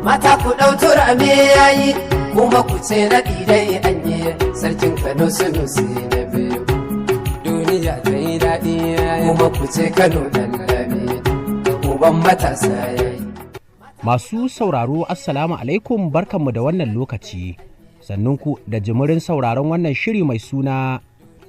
Mata ku ɗau turame yayi kuma ku ce na ɗidai anye sarkin Kano Sunusi na biyu. Duniya ta yi daɗi kuma ku ce Kano ɗan lami uban matasa yayi. Masu sauraro Assalamu alaikum, barkanmu da wannan lokaci. Sannunku da jimirin sauraron wannan shiri mai suna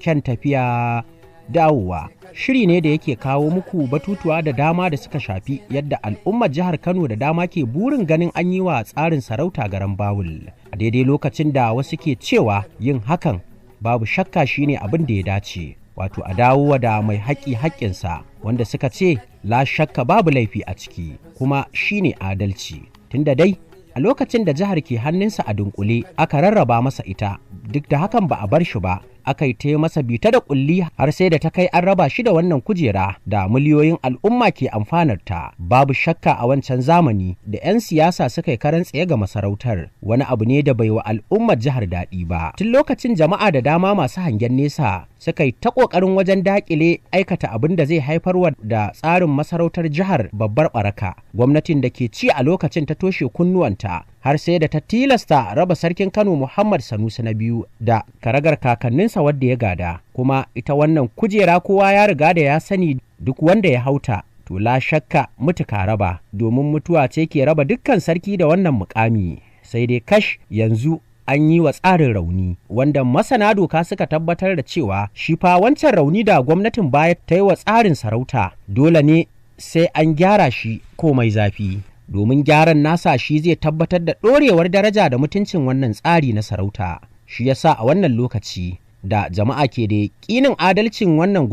Kyan Tafiya Dawowa. Shiri ne da yake kawo muku batutuwa da dama da suka shafi yadda al'ummar jihar Kano da dama ke burin ganin an yi wa tsarin sarauta garan bawul. A daidai lokacin da wasu ke cewa yin hakan babu shakka shine abin da ya dace. Wato a dawowa da mai haƙƙi haƙƙinsa, wanda suka ce la shakka babu laifi a ciki kuma shine adalci. Tunda dai a lokacin da jihar ke hannunsa a dunkule aka rarraba masa ita, duk da hakan ba a bar shi ba, aka yi ta masa bita da kulli har sai da ta kai an raba shi da wannan kujera da miliyoyin al'umma ke amfanarta. Babu shakka a wancan zamani da 'yan siyasa suka yi karan tsaye ga masarautar, wani abu ne da bai wa al'ummar jihar daɗi ba. Tun lokacin jama'a da dama masu hangen nesa suka yi ta ƙoƙarin wajen daƙile aikata abin da zai haifarwa da tsarin masarautar jihar babbar ɓaraka. Gwamnatin da ke ci a lokacin ta toshe kunnuwanta har sai da ta tilasta raba sarkin Kano Muhammad Sanusi na biyu da karagar kakanninsa wadda ya gada. Kuma ita wannan kujera kowa ya riga da ya sani, duk wanda ya hauta to la shakka mutuka raba, domin mutuwa ce ke raba dukkan sarki da wannan mukami. Sai dai kash yanzu an yi wa tsarin rauni, wanda masana doka suka tabbatar da cewa shi fa wancan rauni da gwamnatin baya ta yi wa tsarin sarauta dole ne sai an gyara shi ko mai zafi, domin gyaran nasa shi zai tabbatar da ɗorewar daraja da mutuncin wannan tsari na sarauta. Shi yasa a wannan lokaci da jama'a ke da yaƙinin adalcin wannan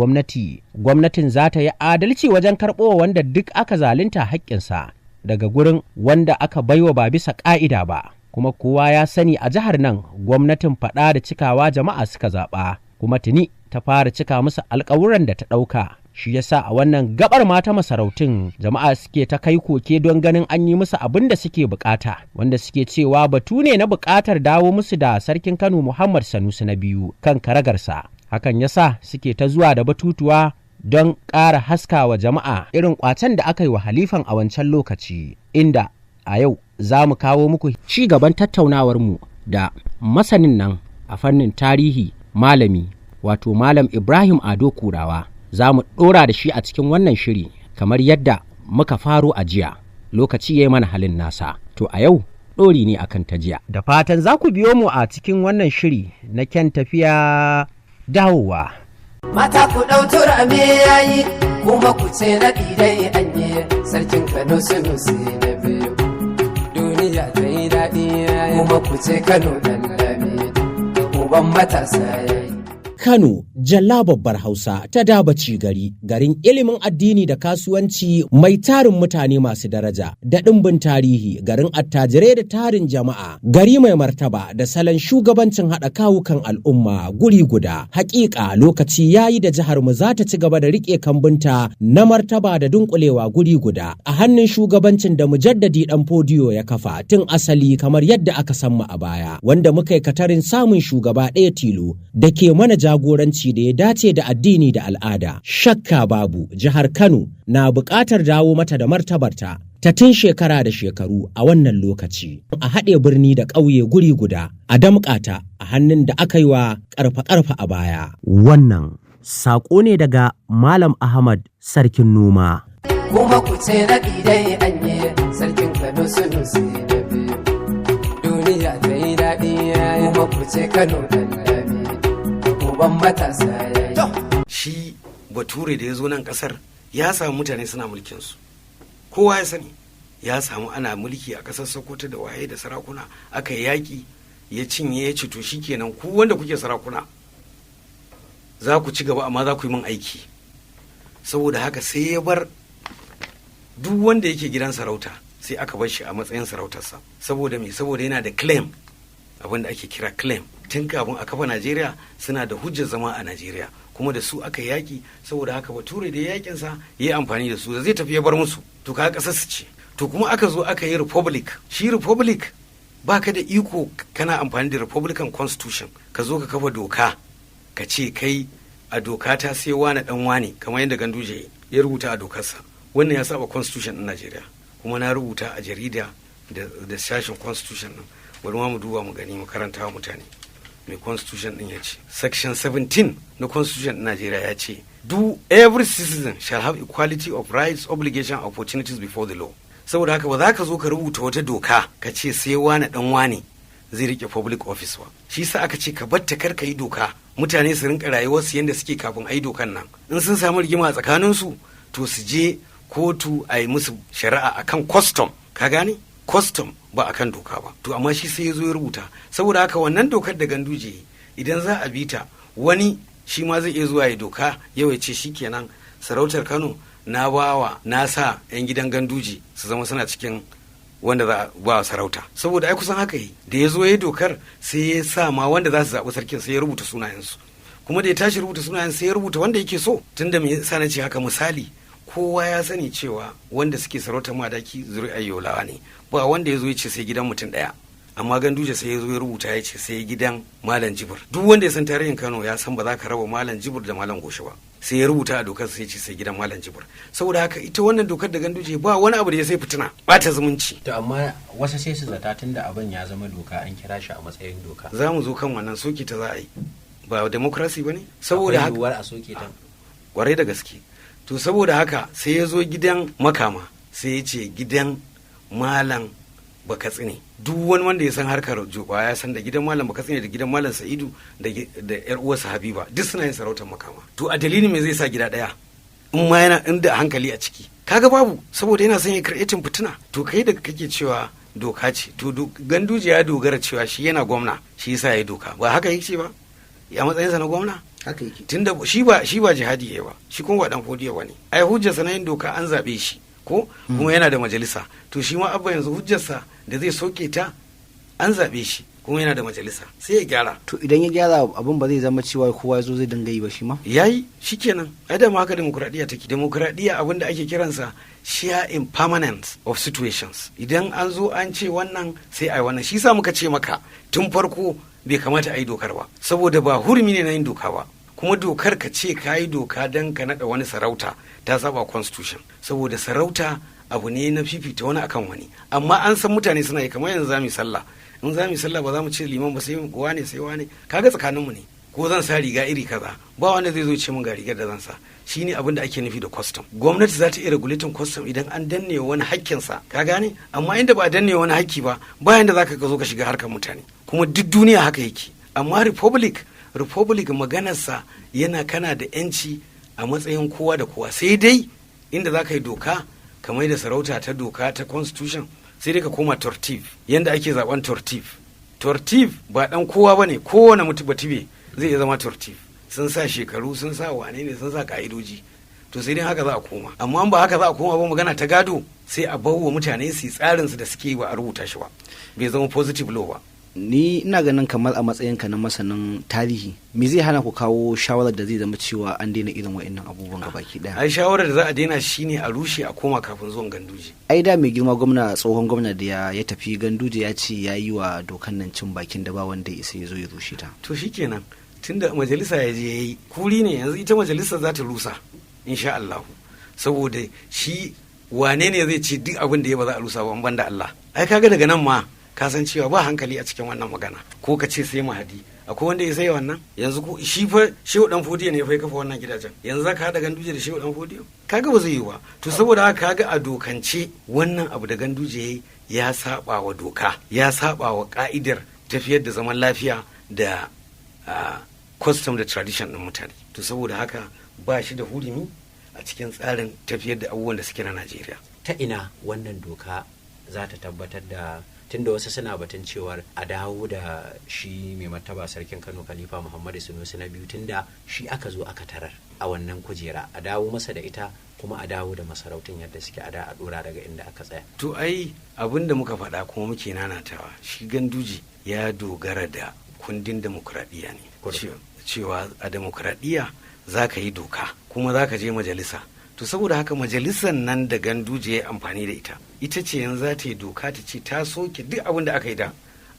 gwamnatin za ta yi adalci wajen karɓowa wanda duk aka zalunta haƙƙinsa daga gurin wanda aka baiwa ba bisa ƙa'ida ba. Kuma kowa ya sani a jihar nan gwamnatin faɗa da cikawa jama'a suka zaɓa, kuma tuni ta fara cika musu alƙawuran da ta ɗauka. Shi yasa a wannan gabar mata masarautun jama'a suke ta kai koke don ganin an yi musu abin da suke bukata, wanda suke cewa batu ne na bukatar dawo musu da sarkin Kano Muhammad Sanusi na biyu kan karagarsa. Hakan yasa suke ta zuwa da batutuwa don ƙara haskawa jama'a irin ƙwacen da aka yi wa halifan a wancan lokaci, inda a yau za mu kawo muku ci gaban tattaunawarmu da masanin nan a fannin tarihi, malami wato Malam Ibrahim Ado Kurawa. Za mu ɗora da shi a cikin wannan shiri kamar yadda muka faro a jiya, lokaci ya yi mana halin nasa. To a yau ɗori ne akan ta jiya. Da fatan za ku biyo mu a cikin wannan shiri na Kyan Tafiya Dawowa. Mata ku ɗau turame yayi kuma ku ce na ɗidai anye sarkin Kano Sunusi na biyu. Duniya ta yi daɗi kuma ku ce Kano ɗan lami uban matasa yayi. Kano, jalla babbar Hausa ta dabaci garin ilimin addini da kasuwanci mai tarin mutane masu daraja da ɗimbin tarihi, garin attajirai da tarin jama'a, gari mai martaba da salon shugabancin haɗa kawukan al'umma guri guda. Hakika lokaci yayi da jihar mu za ta ci gaba da riƙe kambunta na martaba da dunkulewa guri guda a hannun shugabancin da mujaddadi ɗan fodiyo ya kafa tun asali, kamar yadda aka san mu a baya, wanda muka yi katarin samun shugaba ɗaya tilo da ke mana jagoranci da ya dace da addini da al'ada. Shakka babu jihar Kano na buƙatar dawo mata da martabarta ta tun shekara da shekaru a wannan lokaci. A haɗe birni da ƙauye guri guda, a damƙata a hannun da aka yi wa ƙarfa-ƙarfa a baya. Wannan saƙo ne daga Malam Ahmad Sarkin Noma. Kuma ku ce na ɗidai anye sarkin Kano Sunusi na biyu. Duniya ta yi daɗi kuma ku ce Kano ɗan lami uban matasa yayi. Shi bature da ya zo nan kasar ya samu mutane suna mulkinsu, kowa ya sani. Ya samu ana mulki a kasar Sokoto da waye da sarakuna, aka yi yaƙi ya cinye ya ci, to shikenan ku wanda kuke sarakuna za ku ci gaba amma za ku yi min aiki. Saboda haka sai ya bar duk wanda yake gidan sarauta sai aka bar shi a matsayin sarautarsa. Saboda me? Saboda yana da claim, abin da ake kira claim. Tun kafin a kafa Najeriya suna da hujjar zama a Najeriya, kuma da su aka yaki. Saboda haka bature da yakinsa ya yi amfani da su, da zai tafi ya bar musu, to kaga kasar su ce. To kuma aka zo aka yi republic. Shi republic baka da iko kana amfani da republican constitution ka zo ka kafa doka ka ce kai a doka ta sai wani dan wani, kamar yadda Ganduje ya rubuta a dokarsa. Wannan ya saba constitution din Najeriya, kuma na rubuta a jarida da sashen constitution din. Bari ma mu duba mu gani, mu karanta wa mutane mai constitution din ya ce. Section 17 na constitution din Najeriya ya ce every citizen shall have equality of rights, obligation, opportunities before the law. Saboda haka ba za ka zo ka rubuta wata doka ka ce sai wani dan wani zai rike public office ba. Shi sa aka ce ka batta kar ka yi doka, mutane su rinka rayuwarsu yadda suke kafin a yi dokan nan. In sun samu rigima a tsakaninsu to su je kotu a yi musu shari'a akan custom, ka gane, custom ba akan doka ba. To amma shi sai ya zo ya rubuta. Saboda haka wannan dokar da Ganduje idan za a bi ta, wani shi ma zai iya zuwa ya doka yau ya ce shikenan sarautar Kano na sa 'yan gidan Ganduje su zama suna cikin wanda za a ba sarauta. Saboda ai kusan haka yi, da ya zo ya dokar sai ya sa ma wanda za su zaɓi sarkin sai ya rubuta sunayensu, kuma da ya tashi rubuta sunayen sai ya rubuta wanda yake so. Tunda me yasa na ce haka, misali kowa ya sani cewa wanda suke sarautar madaki zuri'ar Yolawa ne, ba wanda ya zo ya ce sai gidan mutum ɗaya. Amma Ganduje sai ya zo ya rubuta ya ce sai gidan Malam Jibir. Duk wanda ya san tarihin Kano ya san ba za ka raba Malam Jibir da Malam Goshi ba. Sai ya rubuta a dokar sai ya ce sai gidan Malam Jibir. Saboda haka ita wannan dokar da Ganduje ba wani abu da ya sai fitina, bata zumunci. To amma wasu sai su zata tunda abin ya zama doka an kira shi a matsayin doka. Za mu zo kan wannan, soke ta za a yi. Ba democracy ba ne? Saboda haka yiwuwar a soke ta. Kwarai da gaske. To saboda haka sai ya zo gidan Makama sai ya ce gidan Malam Bakatsine. Duk wani wanda ya san harkar joba ya san da gidan Malam Bakatsine da gidan Malam Sa'idu da yar uwarsa Habiba duk suna yin sarautar Makama. To a dalilin me zai sa gida daya in ma yana inda hankali a ciki? Kaga babu, saboda yana son ya creating fitina. To kai da kake cewa doka ce, to Ganduje ya dogara cewa shi yana gwamna shi yasa ya doka, ba haka yake ba a matsayinsa na gwamna? Haka yake. Tunda shi ba jihadi yayi ba, shi kuma ba dan fodiya bane. Ai hujjarsa na yin doka an zabe shi ko kuma yana da majalisa. To shi ma abba yanzu hujjarsa da zai soke ta, an zabe shi kuma yana da majalisa, sai ya gyara. To idan ya gyara abin ba zai zama cewa kowa zo zai dinga yi ba shi ma? Yayi, shikenan. Ai da ma haka demokradiya take. Demokradiya abin da ake kiransa share impermanence of situations. Idan an zo an ce wannan sai ai wannan. Shi sa muka ce maka tun farko bai kamata a yi dokar ba, saboda ba hurumi ne na yin doka ba. Kuma dokar ka ce ka yi doka don ka naɗa wani sarauta ta saba constitution, saboda sarauta abu ne na fifita wani akan wani. Amma an san mutane suna yi, kamar yanzu za mu yi sallah. In za mu yi sallah ba za mu ce liman ba sai wane sai wane, kaga tsakaninmu ne. Ko zan sa riga iri kaza, ba wanda zai zo ce min ga rigar da zan sa. Shine abin da ake nufi da custom. Gwamnati za ta iya regulating custom idan an danne wani hakkinsa, ka gane? Amma inda ba a danne wani hakki ba, bayan da zaka zo ka shiga harkar mutane. Kuma duk duniya haka yake. Amma republic maganarsa yana kana da yanci a matsayin kowa da kowa, sai dai inda za ka yi doka kamar da sarauta ta doka ta constitution, sai dai ka koma tortif, yanda ake zaben tortif ba dan kowa bane, kowane mutum batibe zai iya zama tortif. Sun sa shekaru, sun sa wane ne, sun sa ka'idoji. To sai dai haka za a koma. Amma ba haka za a koma ba, magana ta gado sai a bawa mutane su tsarin su da suke ba a rubuta shi ba, bai zama positive law ba. Ni ina ganin kamar a matsayinka na masanin tarihi, me zai hana ku kawo shawarar da zai zama cewa an daina irin wa'annan abubuwan gabaki daya? Ai shawarar da za a daina shine a rushe a koma kafin zuwan Ganduje. Ai da mai girma gwamna, tsohon gwamna da ya tafi, Ganduje ya ce ya yi wa dokan nan cin bakin da ba wanda ya isa ya zo ya rushe ta. To shikenan, tunda majalisa ya je yayi kuri ne, yanzu ita majalisa za ta rusa insha Allah, saboda shi wane ne zai ce duk abin da ya ba za a rusa ba ban da Allah? Ai kaga daga nan ma ka san cewa ba hankali a cikin wannan magana. Ko ka ce sai Mahadi, akwai wanda ya sai wannan? Yanzu ko shi fa Shehu Dan Fodiyo ne ya kafa wannan gidajen, yanzu za ka haɗa Ganduje da Shehu Dan Fodiyo? Kaga ba zai yi ba. To saboda haka kaga a dokance wannan abu da Ganduje ya saba wa doka, ya saba wa ka'idar tafiyar da zaman lafiya da custom da tradition ɗin mutane. To saboda haka ba shi da hurumi a cikin tsarin tafiyar da abubuwan da suke na Najeriya. Ta ina wannan doka za ta tabbatar da, tunda wasu suna batun cewar a dawo da shi mai martaba sarkin Kano Khalifa Muhammadu Sunusi na biyu, tunda shi aka zo aka tarar a wannan kujera, a dawo masa da ita kuma a dawo da masarautun yadda suke a da a dora daga inda aka tsaya. To ai abin da muka faɗa kuma muke nanatawa, shi Ganduje ya dogara da kundin demokradiyya ne, cewa a demokradiyya za ka yi doka kuma za ka je majalisa. To saboda haka majalisar nan da Ganduje ya amfani da ita ce yanzu za ta yi doka ta ce ta soke duk abin da aka yi da,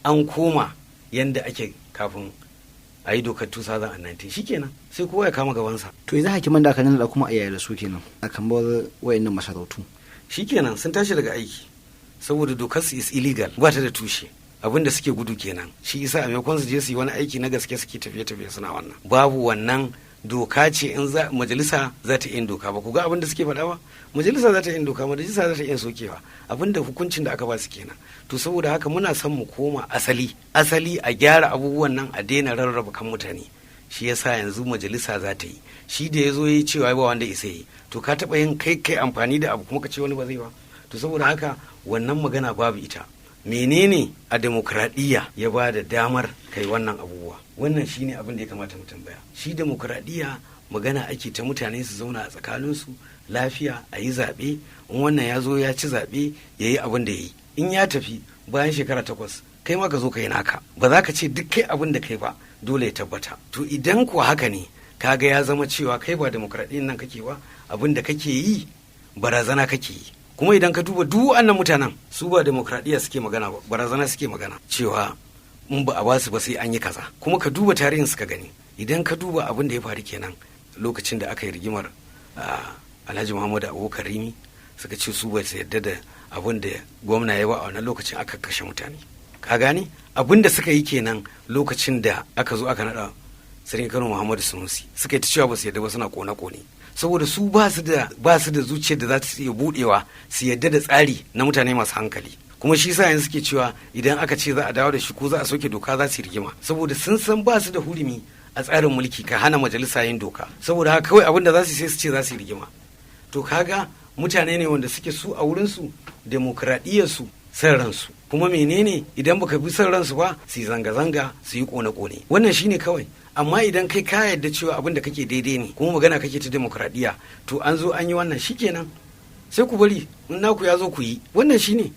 an koma yanda ake kafin a yi dokar 2019. Shikenan sai kowa ya kama gabansa. To yanzu hakiman da aka nuna kuma a yaya da su kenan a kamar wayannan masarautu? Shikenan sun tashi daga aiki, saboda dokar su is illegal, ba ta da tushe. Abin da suke gudu kenan, shi isa a maimakon su je su yi wani aiki na gaske suke tafiye-tafiye suna wannan. Babu wannan doka ce in majalisa za ta yin doka ba, ku ga abin da suke faɗa ba, majalisa za ta yin doka, majalisa za ta yin sokewa, abin da hukuncin da aka ba su kenan. To saboda haka muna son mu koma asali a gyara abubuwan nan, a daina rarraba kan mutane. Shi yasa yanzu majalisa za ta yi, shi da ya zo ya yi cewa ba wanda isa yi, to ka taɓa yin kai amfani da abu kuma ka ce wani ba zai ba. To saboda haka wannan magana babu ita. Menene a demokradiyya ya ba da damar kai wannan abubuwa? Wannan shine abin da ya kamata mu tambaya. Shi demokradiyya magana ake ta mutane su zauna a tsakaninsu lafiya, a yi zaɓe, in wannan ya zo ya ci zaɓe ya yi abin da ya yi, in ya tafi bayan shekara 8 kai ma ka zo ka yi naka, ba za ka ce duk kai abin da kai ba dole ya tabbata. To idan kuwa haka ne, kaga ya zama cewa kai ba demokradiyyar nan kake ba, abin da kake yi barazana kake yi. Kuma idan ka duba duk wannan mutanen, su ba demokradiyya suke magana ba, barazana suke magana cewa in ba a basu ba sai an yi kaza. Kuma ka duba tarihin suka gani, idan ka duba abin da ya faru kenan lokacin da aka yi rigimar Alhaji Muhammadu Abubakar Rimi, suka ce su ba su yarda da abin da gwamna ya ba a wannan lokacin, aka kashe mutane. Ka gane abin da suka yi kenan lokacin da aka zo aka naɗa Sarkin Kano Muhammadu Sunusi, suka yi ta cewa ba su yarda ba, suna kone-kone. Saboda su ba su da zuciyar da za su iya budewa su yadda da tsari na mutane masu hankali. Kuma shi sa yanzu suke cewa idan aka ce za a dawo da shi ko za a soke doka za su yi rigima, saboda sun san ba su da hurumi a tsarin mulki ka hana majalisa yin doka. Saboda haka kawai abin da za su sai su ce za su yi rigima. To kaga mutane ne wanda suke su a wurin su demokradiyyar su san ransu. Kuma menene idan baka bi san ransu ba, su yi zanga-zanga, su yi kone-kone. Wannan shine kawai. Amma idan kai ka yarda cewa abin da kake daidai ne, kuma magana kake ta demokradiyya, to an zo an yi wannan shikenan, sai ku bari in naku ya zo ku yi. Wannan shine,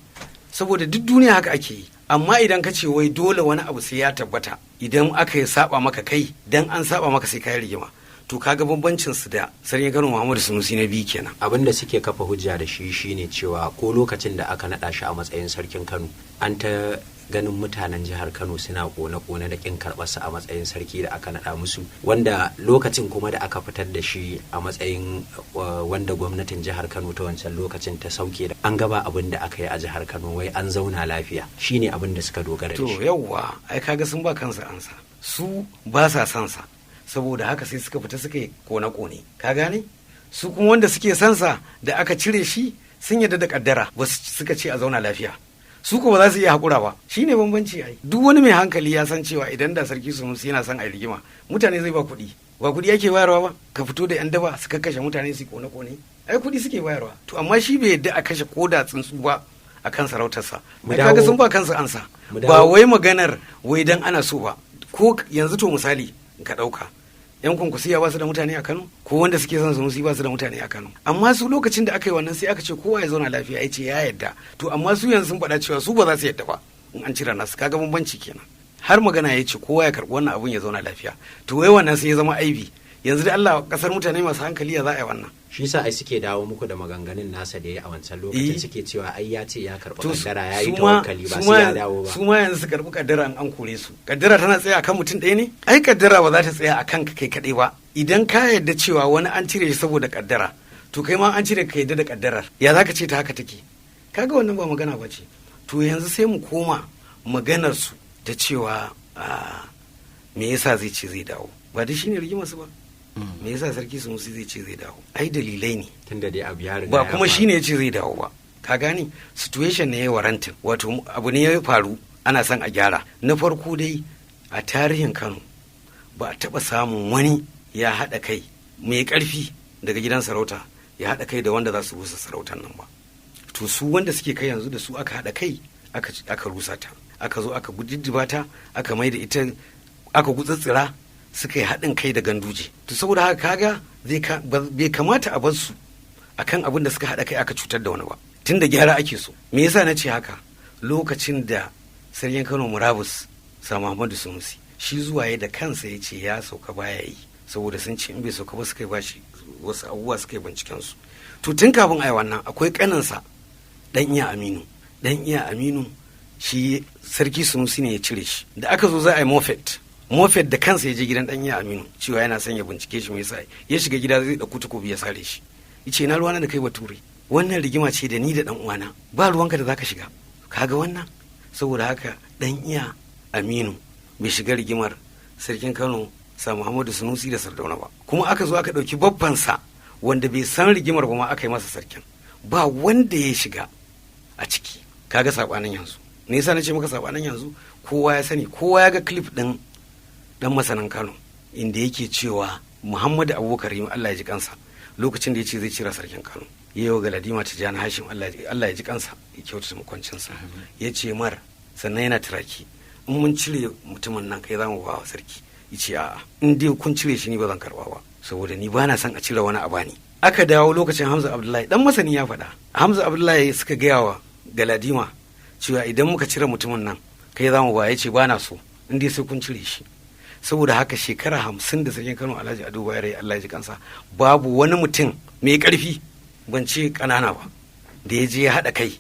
saboda duk duniya haka ake yi. Amma idan ka ce wai dole wani abu sai ya tabbata, idan aka yi saba maka kai, dan an saba maka sai ka yi rigima, to kaga bambancin su da Sarkin Kano Muhammadu Sunusi na biyu kenan. Abin da suke kafa hujja da shi shine cewa ko lokacin da aka naɗa shi a matsayin sarkin Kano, an ta ganin mutanen jihar Kano suna kone-kone da kin karɓarsa a matsayin sarki da aka naɗa musu, wanda lokacin kuma da aka fitar da shi a matsayin wanda gwamnatin jihar Kano ta wancan lokacin ta sauke, da an gaba abin da aka yi a jihar Kano, wai an zauna lafiya, shine abin da suka dogara da shi. To yawwa, ai kaga sun ba kansa ansa, su ba sa son sa, saboda haka sai suka fita suka yi kone-kone. Ka gane? Su kuma wanda suke son sa da aka cire shi sun yarda da kaddara, wasu suka ce a zauna lafiya. Su ko ba za su iya haƙura ba, shi ne bambanci ai. Duk wani mai hankali ya san cewa idan da Sarki Sunusi yana son a rigima, mutane zai ba kuɗi. Ba kuɗi ake bayarwa ba, ka fito da 'yan daba su kakkashe mutane su kone-kone. Ai kuɗi suke bayarwa. To amma shi bai yadda a kashe koda tsuntsu ba a kan sarautarsa. Ai kaga sun ba kansu ansa. Ba wai maganar wai dan ana so ba. Ko yanzu to misali ka ɗauka. 'Yan kunkusiya ba su da mutane a Kano, ko wanda suke son Sunusi ba su da mutane a Kano. Amma su lokacin da aka yi wannan sai aka ce kowa ya zauna lafiya, ya ce ya yadda. To amma su yanzu sun faɗa cewa su ba za su yadda ba in an cire nasu, kaga bambanci kenan. Har magana ya ce kowa ya karɓi wannan abun ya zauna lafiya. To wai wannan sai ya zama aibi. Yanzu da Allah kasar mutane masu hankali ya za a yi wannan. Shi sa ai suke dawo muku da maganganun nasa da ya a wancan lokacin, suke cewa ai ya ce ya karɓi kaddara, ya yi tawakkali ba sai ya dawo ba. Su ma yanzu su karɓi kaddara an kore su. Kaddara tana tsaya akan mutum ɗaya ne? Ai kaddara ba za ta tsaya akan ka kai kaɗai ba. Idan ka yarda cewa wani an cire shi saboda kaddara, to kai ma an cire ka yarda da kaddarar. Ya za ka ce ta haka take? Kaga wannan ba magana ba ce. To yanzu sai mu koma maganar su ta cewa me yasa zai ce zai dawo? Ba da shi ne rigimar su ba. Me yasa Sarki Sunusi zai ce zai dawo? Ai dalilai ne. Tunda dai abu ya riga ba kuma shine ya ce zai dawo ba. Ka gani situation ne ya warantin, wato abu ne ya faru ana son a gyara. Na farko dai a tarihin Kano ba a taɓa samun wani ya haɗa kai mai ƙarfi daga gidan sarauta ya haɗa kai da wanda za su rusa sarautar nan ba. To su wanda suke kai yanzu da su aka haɗa kai aka rusa ta, aka zo aka gudiddiba ta, aka mai da ita, aka gutsutsura, suka yi haɗin kai da ganduje. To saboda haka kaga bai kamata a bar su akan abin da suka haɗa kai aka cutar da wani ba, tun da gyara ake so. Me yasa na ce haka? Lokacin da Sarkin Kano Murabus Sa Muhammadu Sunusi, shi zuwa ya da kansa ya ce ya sauka baya yi, saboda sun ce in bai sauka ba suka yi bashi wasu abubuwa suka yi binciken su. To tun kafin a yi wannan akwai kaninsa dan iya Aminu shi Sarki Sunusi ne ya cire shi. Da aka zo za a yi Moffat da kansa ya je gidan dan iya Aminu cewa yana son ya bincike shi, mai yasa ya shiga gida zai dauko takobi ya sare shi. Yace na ruwana da kai Bature, wannan rigima ce da ni da dan uwana, ba ruwanka da zaka shiga. Kaga wannan, saboda haka dan iya Aminu bai shiga rigimar sarkin Kano sa Muhammadu Sunusi da Sardauna ba. Kuma aka zo aka ɗauki babbansa wanda bai san rigimar ba ma aka yi masa sarkin, ba wanda ya shiga a ciki. Kaga sabanin yanzu, me yasa nace maka sabanin yanzu? Kowa ya sani, kowa ya ga clip din dan masanin Kano inda yake cewa Muhammadu Abubakar Allah ya ji kansa lokacin da ya ce zai cira sarkin Kano, yau Galadima Tijjani Hashim Allah ya ji kansa ya kyautata makwancinsa, ya ce mar sannan yana turaki, in mun cire mutumin nan kai za mu ba wa sarki. Ya ce a'a, in dai kun cire shi ni ba zan karba ba, saboda ni ba na son a cire wani a bani. Aka dawo lokacin Hamza Abdullahi dan masani ya faɗa, Hamza Abdullahi suka gaya wa Galadima cewa idan muka cire mutumin nan kai za mu ba. Ya ce ba na so, in dai sai kun cire shi. Saboda haka shekara 50 da sarkin Kano Alhaji Ado Bayero Allah ya ji kansa, babu wani mutum mai karfi, ban ce kanana ba, da ya je ya haɗa kai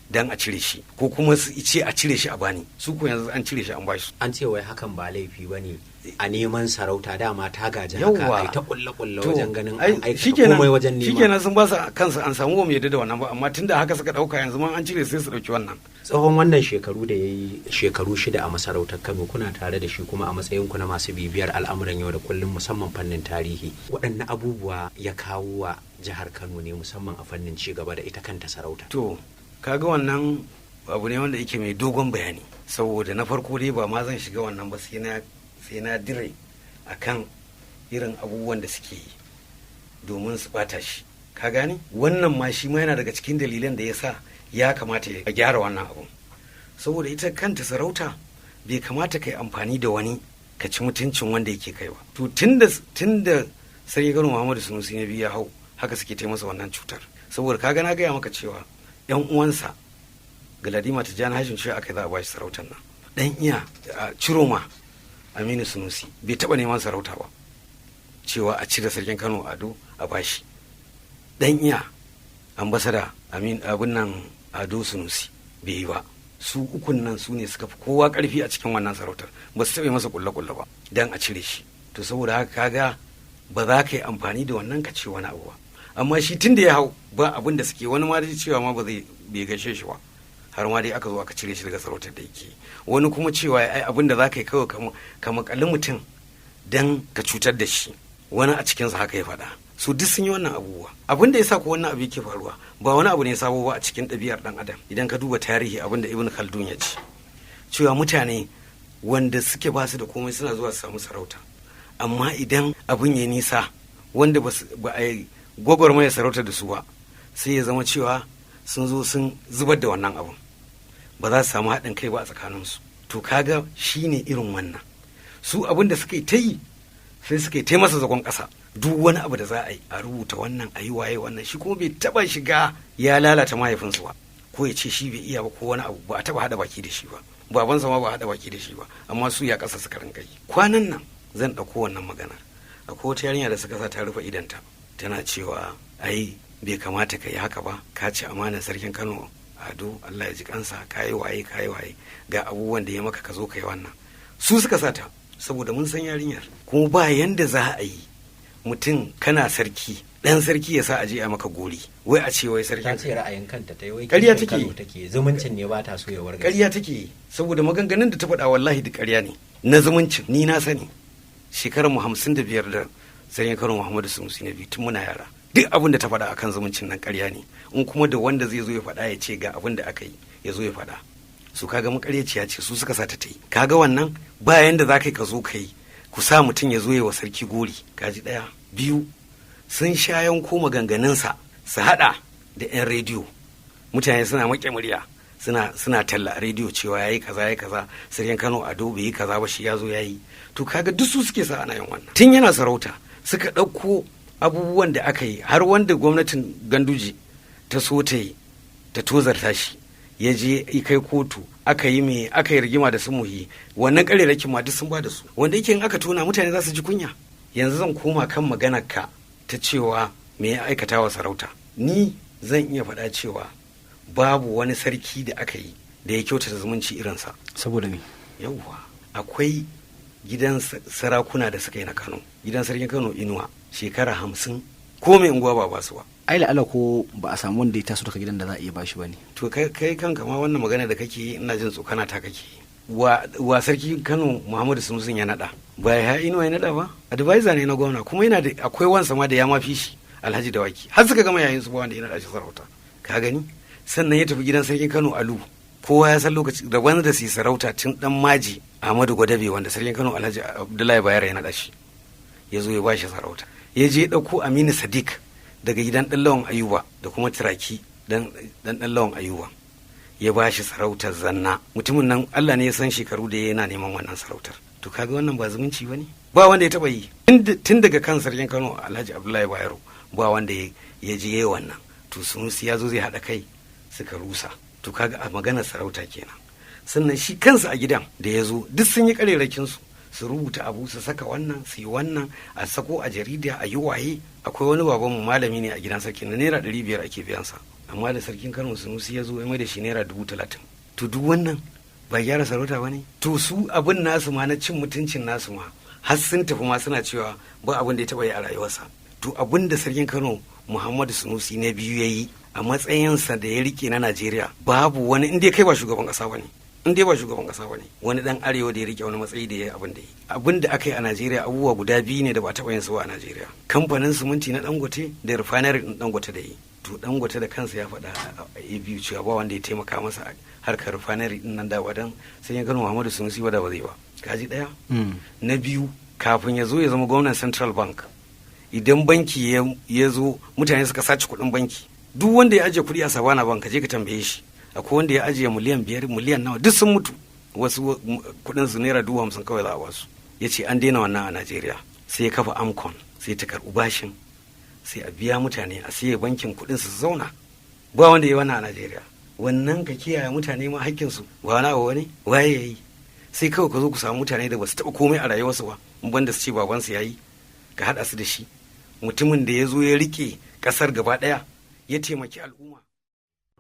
dan a cire shi, ko kuma su ce a cire shi a bani. Su ko yanzu an cire shi an bashi. An ce wai hakan ba laifi ba ne a neman sarauta, dama ta gaji haka ai ta kulle wajen ganin an aikata komai wajen nema. Shikenan sun ba su kansu an samu mu yadda da wannan ba, amma tunda haka suka dauka yanzu man an cire sai su dauki wannan. Tsawon wannan shekaru da yayi shekaru 6 a masarautar Kano, kuna tare da shi kuma a matsayin ku na masu bibiyar al'amuran yau da kullum musamman fannin tarihi, waɗanne abubuwa ya kawo wa jihar Kano ne musamman a fannin ci gaba da ita kanta sarauta? To kaga wannan abu ne wanda yake mai dogon bayani, saboda na farko dai ba ma zan shiga wannan ba sai na dire akan irin abubuwan da suke yi domin su bata shi. Ka gane wannan ma shi ma yana daga cikin dalilan da ya sa ya kamata ya gyara wannan abu, saboda ita kanta sarauta bai kamata ka yi amfani da wani ka ci mutuncin wanda yake kai ba. To tunda sarki Kano Muhammadu Sunusi na biyu ya hau, haka suke taimasa wannan cutar, saboda ka na gaya maka cewa yan uwansa Galadima Tijjani Hashim cewa aka za a bashi sarautar nan. Dan iya Ciroma Aminu Sunusi bai taba neman sarauta ba, cewa a cire sarkin Kano Ado a bashi. Dan iya ambasada abin nan Ado Sunusi bai yi ba. Su ukun nan su ne suka fi kowa karfi a cikin wannan sarautar, ba su taɓa masa kulle-kulle ba dan a cire shi. To saboda haka kaga ba za ka yi amfani da wannan ka ce wani abu ba. Amma shi tun da ya hau ba abin da suke, wani ma da cewa ma bai gaishe shi ba, har ma dai aka zo aka cire shi daga sarautar da yake. Wani kuma cewa ai abin da za ka yi kawai ka makalli mutum dan ka cutar da shi, wani a cikinsa haka ya faɗa. Su duk sun yi wannan abubuwa. Abin da ya sa ko wannan abu yake faruwa ba wani abu ne sabo ba a cikin ɗabi'ar ɗan adam. Idan ka duba tarihi abin da Ibn Khaldun ya ce, cewa mutane wanda suke ba su da komai suna zuwa su samu sarauta, amma idan abin ya nisa wanda ba a yi gwagwarmaya sarauta da su ba, sai ya zama cewa sun zo sun zubar da wannan abun, ba za su samu haɗin kai ba a tsakaninsu. To kaga shi ne irin wannan. Su abin da suka yi ta yi sai suka yi ta masa zagon ƙasa. Duk wani abu da za a yi a rubuta wannan a yi waye wannan, shi kuma bai taɓa shiga ya lalata mahaifinsu ba, ko ya ce shi bai iya ba ko wani abu, ba a taɓa haɗa baki da shi ba, babansa ma ba haɗa baki da shi ba, amma su ya ƙasa suka rinka yi. Kwanan nan zan ɗauko wannan maganar, akwai wata yarinya da suka sa ta rufe idanta tana cewa ai bai kamata ka yi haka ba, ka ci amanar sarkin Kano Ado Allah ya ji kansa, kayi waye ga abubuwan da ya maka ka zo ka yi wannan. Su suka sata saboda mun san yarinyar, kuma ba yanda za a yi mutum kana sarki dan sarki ya sa a je a maka gori, wai a ce wai sarki ta ce ra'ayin kanta ta yi wai ƙarya take zumuncin ne ba ta so ya warga. Ƙarya take, saboda maganganun da ta faɗa wallahi da ƙarya ne na zumuncin. Ni na sani shekarar mu 55 da sarkin Kano Muhammadu Sunusi na biyu tun muna yara, duk abin da ta faɗa akan zumuncin nan ƙarya ne. In kuma da wanda zai zo ya faɗa ya ce ga abin da aka yi ya zo ya faɗa, su kaga makaryaciya ce, su suka sa ta yi. Kaga wannan bayan da za ka zo ka yi ku sa mutum ya zo ya wa sarki gori. Kaji ɗaya. Biyu, sun sha yanko maganganunsa su haɗa da 'yan rediyo, mutane suna maƙe murya suna talla a rediyo cewa ya yi kaza sarkin Kano Ado bai yi kaza ba, shi ya zo ya yi. To kaga duk su suke sa ana yin wannan. Tun yana sarauta suka ɗauko abubuwan da aka yi, har wanda gwamnatin Ganduje ta so ta yi ta tozarta shi, ya je kai kotu aka yi rigima da su muhi, wannan ƙarerakin ma duk sun ba da su, wanda yake in aka tona mutane za su ji kunya. Yanzu zan koma kan maganarka ta cewa me ya aikata wa sarauta. Ni zan iya faɗa cewa babu wani sarki da aka yi da ya kyautata zumunci irinsa. Saboda me? Yawwa, akwai gidan sarakuna da suka yi na Kano, gidan sarkin Kano Inuwa shekara 50 ko mai unguwa ba su ba, ai la'ala ko ba a samu wanda ya taso daga gidan da za a iya bashi bane. To kai kanka ma wannan magana da kake yi ina jin tsokana ta kake wa sarki Kano Muhammadu Sunusi ya nada ba ya Inuwa ya nada ba, advisor ne na gwamna, kuma yana da akwai wansa ma da ya mafi shi Alhaji Dawaki har suka gama yayin su ba wanda ya nada shi sarauta, ka gani. Sannan ya tafi gidan sarkin Kano Alu, kowa ya san lokaci da wanda su sarauta tun dan Maji Ahmadu Gwadabe wanda sarkin Kano Alhaji Abdullahi Bayero ya nada shi, ya zo ya ba shi sarauta. Ya je ya dauko Aminu Sadiq daga gidan dan Lawan Ayuba da kuma Turaki dan Lawan Ayuba, ya ba shi sarautar Zanna. Mutumin nan Allah ne ya san shekaru da yana neman wannan sarautar. To kaga wannan ba zumunci bane, ba wanda ya taba yi tun daga kan sarkin Kano Alhaji Abdullahi Bayero, ba wanda ya je yayi wannan. To Sunusi ya zo zai hada kai suka rusa. To kaga a maganar sarauta kenan. Sannan shi kansa a gidan da ya zo duk sun yi karerakin su rubuta abu su saka wannan su yi wannan a sako a jarida a yi waye. Akwai wani babanmu malami ne a gidan sarki na naira 500 ake biyan sa, amma da sarkin Kano Sunusi ya zo ya mai da shi naira 30,000. To duk wannan ba gyara sarauta ba ne? To su abin nasu ma na cin mutuncin nasu ma har sun tafi ma suna cewa ba abin da ya taba yi a rayuwarsa. To abin da sarkin Kano Muhammadu Sunusi na biyu ya yi a matsayinsa da ya rike na Najeriya, babu wani inda kai ba shugaban kasa bane, inda ba shugaban kasa bane, wani dan arewa da ya rike wani matsayi da ya yi abin da yi. Abin da aka yi a Najeriya abubuwa guda biyu ne da ba taɓa yin su a Najeriya: kamfanin siminti na Dangote da refinery din Dangote da yi. To Dangote da kansa ya faɗa a biyu cewa ba wanda ya taimaka masa a harkar refinery din nan da wadan sai ya gano Muhammadu Sunusi wada ba zai ba. Kaji daya. Na biyu, kafin ya zo ya zama gwamnan Central Bank, idan banki ya zo mutane suka sace kuɗin banki, duk wanda ya ajiye kuɗi a Savannah Bank ka je ka tambaye shi, akwai wanda ya ajiye miliyan 5 miliyan nawa duk sun mutu, wasu kuɗin su naira 50,000 kawai za a basu. Ya ce an daina wannan a Najeriya, sai ya kafa Amcon, sai ta karɓi bashin, sai a biya mutane a siya bankin kuɗin su zauna. Ba wanda ya wannan a Najeriya. Wannan ka kiyaye mutane ma hakkinsu ba wani abu wani waye ya yi. Sai kawai ka zo ku samu mutane da ba su taɓa komai a rayuwarsu ba, banda su ce babansu ya yi, ka haɗa su da shi. Mutumin da ya zo ya riƙe ƙasar gaba ɗaya ya taimaki al'umma.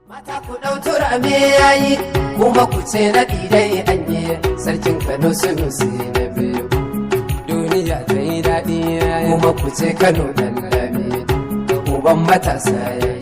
Mata ku ɗau turame yayi, kuma ku ce na dai anye sarkin Kano Sunusi na biyu. Duniya ta yi daɗi yayi, kuma ku ce Kano ɗan lami, uban matasa yayi.